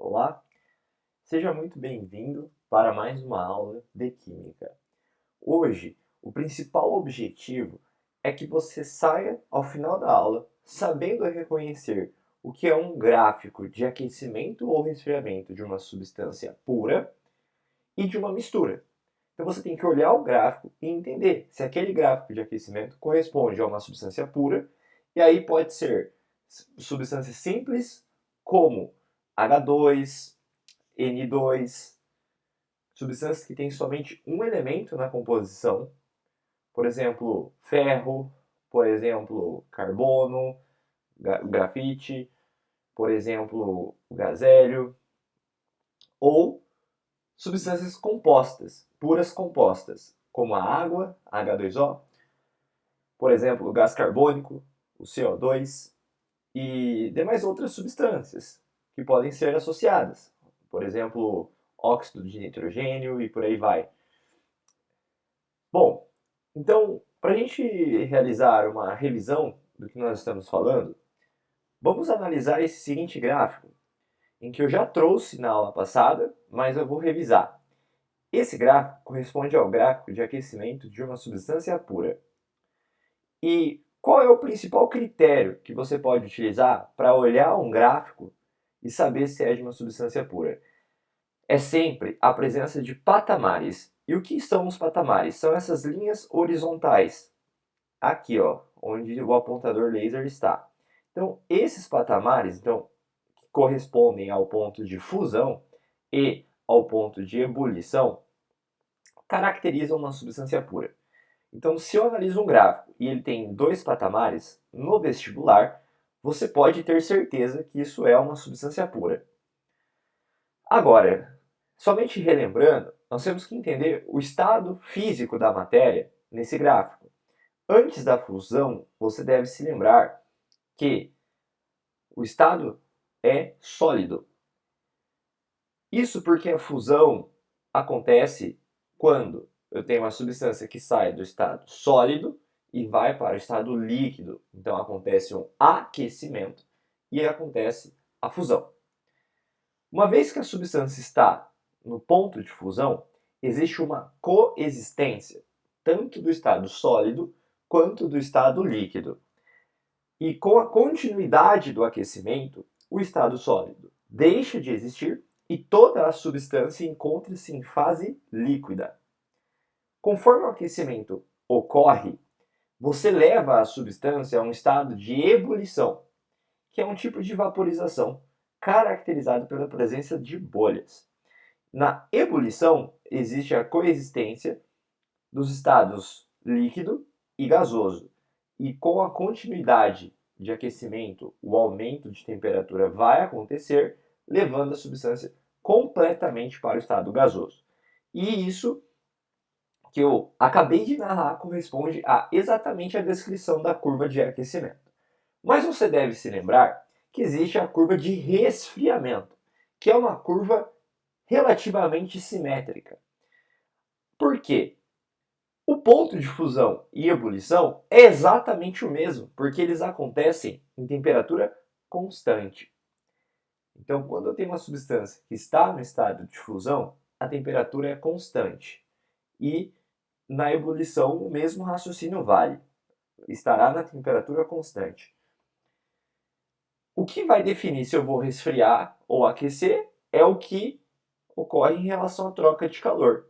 Olá, seja muito bem-vindo para mais uma aula de Química. Hoje, o principal objetivo é que você saia ao final da aula sabendo reconhecer o que é um gráfico de aquecimento ou resfriamento de uma substância pura e de uma mistura. Então você tem que olhar o gráfico e entender se aquele gráfico de aquecimento corresponde a uma substância pura, e aí pode ser substâncias simples como H2, N2, substâncias que têm somente um elemento na composição, por exemplo, ferro, por exemplo, carbono, grafite, por exemplo, gás hélio, ou substâncias compostas, puras compostas, como a água, H2O, por exemplo, o gás carbônico, o CO2 e demais outras substâncias que podem ser associadas, por exemplo, óxido de nitrogênio e por aí vai. Bom, então, para a gente realizar uma revisão do que nós estamos falando, vamos analisar esse seguinte gráfico, em que eu já trouxe na aula passada, mas eu vou revisar. Esse gráfico corresponde ao gráfico de aquecimento de uma substância pura. E qual é o principal critério que você pode utilizar para olhar um gráfico e saber se é de uma substância pura? É sempre a presença de patamares. E o que são os patamares? São essas linhas horizontais. Aqui, ó, onde o apontador laser está. Então, esses patamares, que correspondem ao ponto de fusão e ao ponto de ebulição, caracterizam uma substância pura. Então, se eu analiso um gráfico e ele tem dois patamares, no vestibular, você pode ter certeza que isso é uma substância pura. Agora, somente relembrando, nós temos que entender o estado físico da matéria nesse gráfico. Antes da fusão, você deve se lembrar que o estado é sólido. Isso porque a fusão acontece quando eu tenho uma substância que sai do estado sólido e vai para o estado líquido. Então acontece um aquecimento e acontece a fusão. Uma vez que a substância está no ponto de fusão, existe uma coexistência tanto do estado sólido quanto do estado líquido. E com a continuidade do aquecimento, o estado sólido deixa de existir e toda a substância encontra-se em fase líquida. Conforme o aquecimento ocorre, você leva a substância a um estado de ebulição, que é um tipo de vaporização caracterizado pela presença de bolhas. Na ebulição, existe a coexistência dos estados líquido e gasoso, e com a continuidade de aquecimento, o aumento de temperatura vai acontecer, levando a substância completamente para o estado gasoso. E isso que eu acabei de narrar corresponde a exatamente a descrição da curva de aquecimento. Mas você deve se lembrar que existe a curva de resfriamento, que é uma curva relativamente simétrica. Por quê? O ponto de fusão e ebulição é exatamente o mesmo, porque eles acontecem em temperatura constante. Então, quando eu tenho uma substância que está no estado de fusão, a temperatura é constante. E na ebulição, o mesmo raciocínio vale. Estará na temperatura constante. O que vai definir se eu vou resfriar ou aquecer é o que ocorre em relação à troca de calor.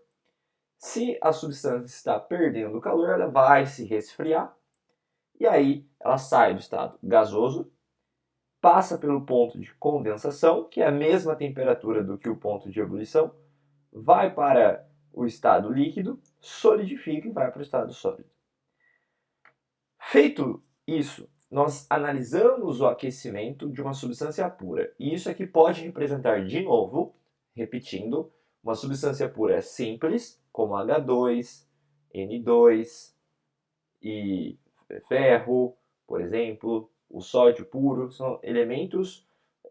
Se a substância está perdendo calor, ela vai se resfriar e aí ela sai do estado gasoso, passa pelo ponto de condensação, que é a mesma temperatura do que o ponto de ebulição, vai para o estado líquido, solidifica e vai para o estado sólido. Feito isso, nós analisamos o aquecimento de uma substância pura. E isso aqui pode representar, de novo, repetindo, uma substância pura simples, como H2, N2 e ferro, por exemplo, o sódio puro, são elementos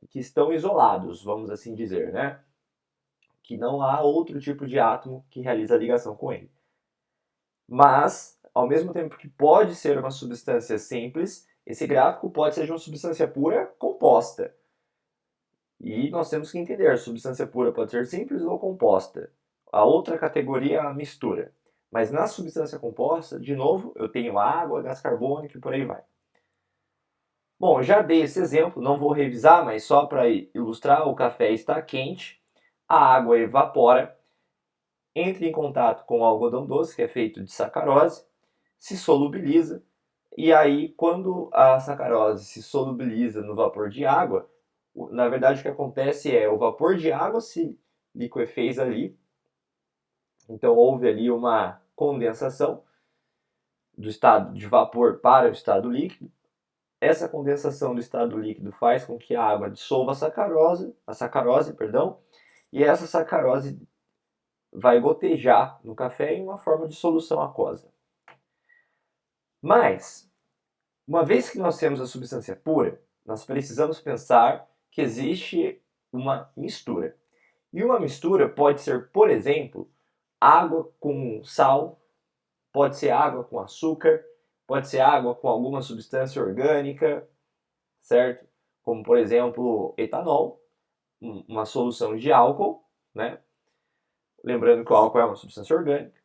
que estão isolados, vamos assim dizer, né? Que não há outro tipo de átomo que realiza a ligação com ele. Mas, ao mesmo tempo que pode ser uma substância simples, esse gráfico pode ser de uma substância pura composta. E nós temos que entender, a substância pura pode ser simples ou composta. A outra categoria é a mistura. Mas na substância composta, de novo, eu tenho água, gás carbônico e por aí vai. Bom, já dei esse exemplo, não vou revisar, mas só para ilustrar, o café está quente, a água evapora, entra em contato com o algodão doce, que é feito de sacarose, se solubiliza, e aí quando a sacarose se solubiliza no vapor de água, na verdade o que acontece é o vapor de água se liquefez ali, então houve ali uma condensação do estado de vapor para o estado líquido. Essa condensação do estado líquido faz com que a água dissolva a sacarose, perdão, e essa sacarose vai gotejar no café em uma forma de solução aquosa. Mas, uma vez que nós temos a substância pura, nós precisamos pensar que existe uma mistura. E uma mistura pode ser, por exemplo, água com sal, pode ser água com açúcar, pode ser água com alguma substância orgânica, certo? Como, por exemplo, etanol, uma solução de álcool, né? Lembrando que o álcool é uma substância orgânica.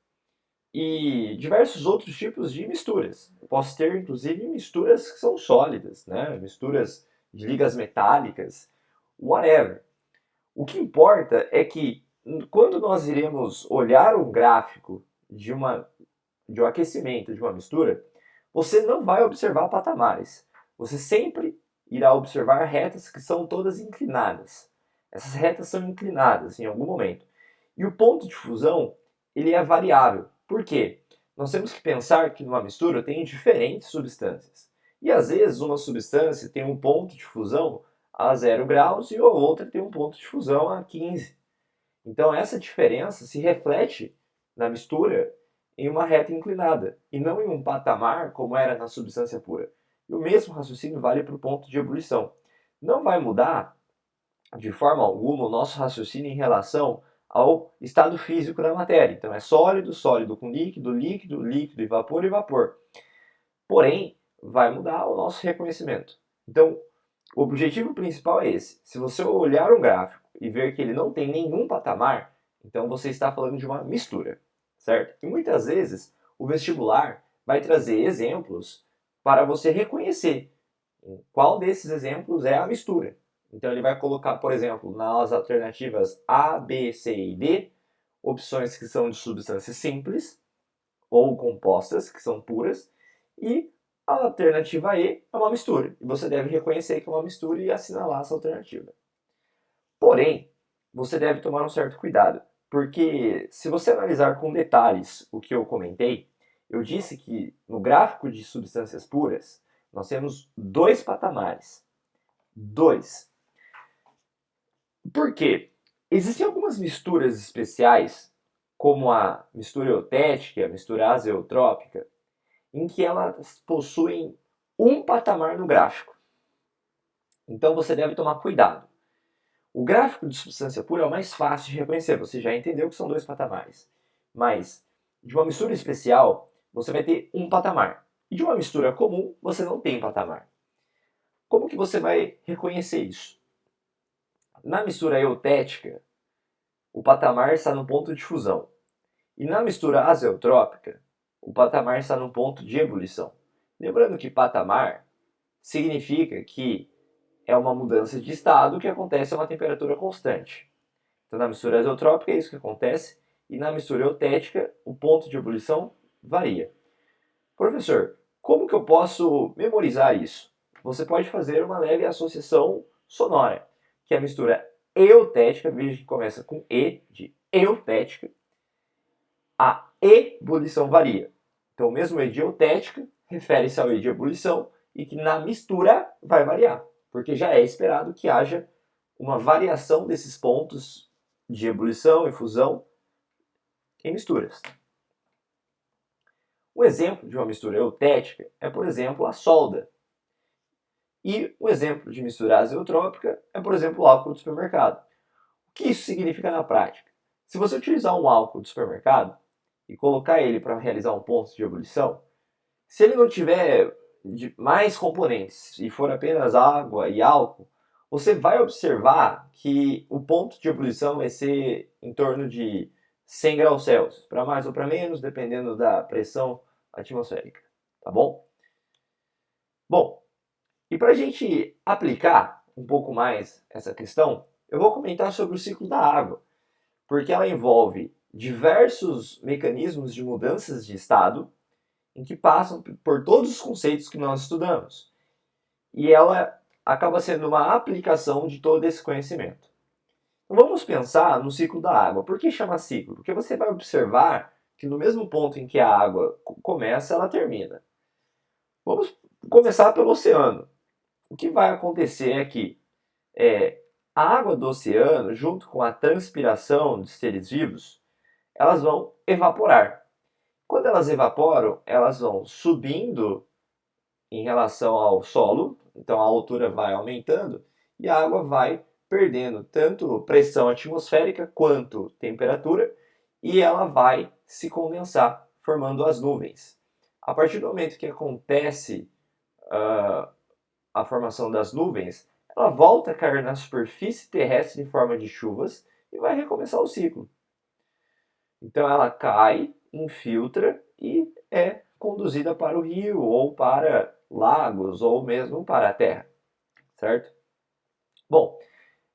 E diversos outros tipos de misturas. Eu posso ter, inclusive, misturas que são sólidas, né? Misturas de ligas metálicas, whatever. O que importa é que quando nós iremos olhar um gráfico de um aquecimento de uma mistura, você não vai observar patamares. Você sempre irá observar retas que são todas inclinadas. Essas retas são inclinadas em algum momento. E o ponto de fusão, ele é variável. Por quê? Nós temos que pensar que numa mistura tem diferentes substâncias. E às vezes uma substância tem um ponto de fusão a 0 graus e a outra tem um ponto de fusão a 15. Então essa diferença se reflete na mistura em uma reta inclinada e não em um patamar como era na substância pura. E o mesmo raciocínio vale para o ponto de ebulição. Não vai mudar de forma alguma o nosso raciocínio em relação ao estado físico da matéria. Então é sólido, sólido com líquido, líquido, líquido e vapor. Porém, vai mudar o nosso reconhecimento. Então, o objetivo principal é esse. Se você olhar um gráfico e ver que ele não tem nenhum patamar, então você está falando de uma mistura, certo? E muitas vezes o vestibular vai trazer exemplos para você reconhecer qual desses exemplos é a mistura. Então ele vai colocar, por exemplo, nas alternativas A, B, C e D, opções que são de substâncias simples ou compostas, que são puras, e a alternativa E é uma mistura. E você deve reconhecer que é uma mistura e assinalar essa alternativa. Porém, você deve tomar um certo cuidado, porque se você analisar com detalhes o que eu comentei, eu disse que no gráfico de substâncias puras, nós temos dois patamares. Dois. Por quê? Existem algumas misturas especiais, como a mistura eutética e a mistura azeotrópica, em que elas possuem um patamar no gráfico. Então você deve tomar cuidado. O gráfico de substância pura é o mais fácil de reconhecer, você já entendeu que são dois patamares. Mas de uma mistura especial, você vai ter um patamar. E de uma mistura comum, você não tem patamar. Como que você vai reconhecer isso? Na mistura eutética, o patamar está no ponto de fusão. E na mistura azeotrópica, o patamar está no ponto de ebulição. Lembrando que patamar significa que é uma mudança de estado que acontece a uma temperatura constante. Então, na mistura azeotrópica é isso que acontece, e na mistura eutética, o ponto de ebulição varia. Professor, como que eu posso memorizar isso? Você pode fazer uma leve associação sonora, que é a mistura eutética, veja que começa com E, de eutética, a ebulição varia. Então, o mesmo E de eutética refere-se ao E de ebulição e que na mistura vai variar, porque já é esperado que haja uma variação desses pontos de ebulição e fusão em misturas. Um exemplo de uma mistura eutética é, por exemplo, a solda. E um exemplo de mistura azeotrópica é, por exemplo, o álcool do supermercado. O que isso significa na prática? Se você utilizar um álcool do supermercado e colocar ele para realizar um ponto de ebulição, se ele não tiver mais componentes e for apenas água e álcool, você vai observar que o ponto de ebulição vai ser em torno de 100 graus Celsius, para mais ou para menos, dependendo da pressão atmosférica, tá bom? Bom, e para a gente aplicar um pouco mais essa questão, eu vou comentar sobre o ciclo da água, porque ela envolve diversos mecanismos de mudanças de estado em que passam por todos os conceitos que nós estudamos. E ela acaba sendo uma aplicação de todo esse conhecimento. Então, vamos pensar no ciclo da água. Por que chama ciclo? Porque você vai observar que no mesmo ponto em que a água começa, ela termina. Vamos começar pelo oceano. O que vai acontecer é que a água do oceano, junto com a transpiração de seres vivos, elas vão evaporar. Quando elas evaporam, elas vão subindo em relação ao solo, então a altura vai aumentando e a água vai perdendo tanto pressão atmosférica quanto temperatura e ela vai se condensar, formando as nuvens. A partir do momento que acontece a formação das nuvens, ela volta a cair na superfície terrestre em forma de chuvas e vai recomeçar o ciclo. Então ela cai, infiltra e é conduzida para o rio ou para lagos ou mesmo para a terra, certo? Bom,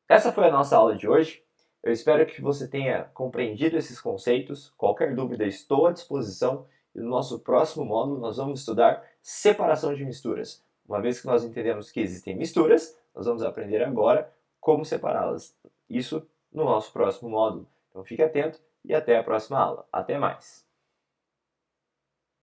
essa foi a nossa aula de hoje. Eu espero que você tenha compreendido esses conceitos. Qualquer dúvida, estou à disposição. E no nosso próximo módulo, nós vamos estudar separação de misturas. Uma vez que nós entendemos que existem misturas, nós vamos aprender agora como separá-las. Isso no nosso próximo módulo. Então fique atento e até a próxima aula. Até mais!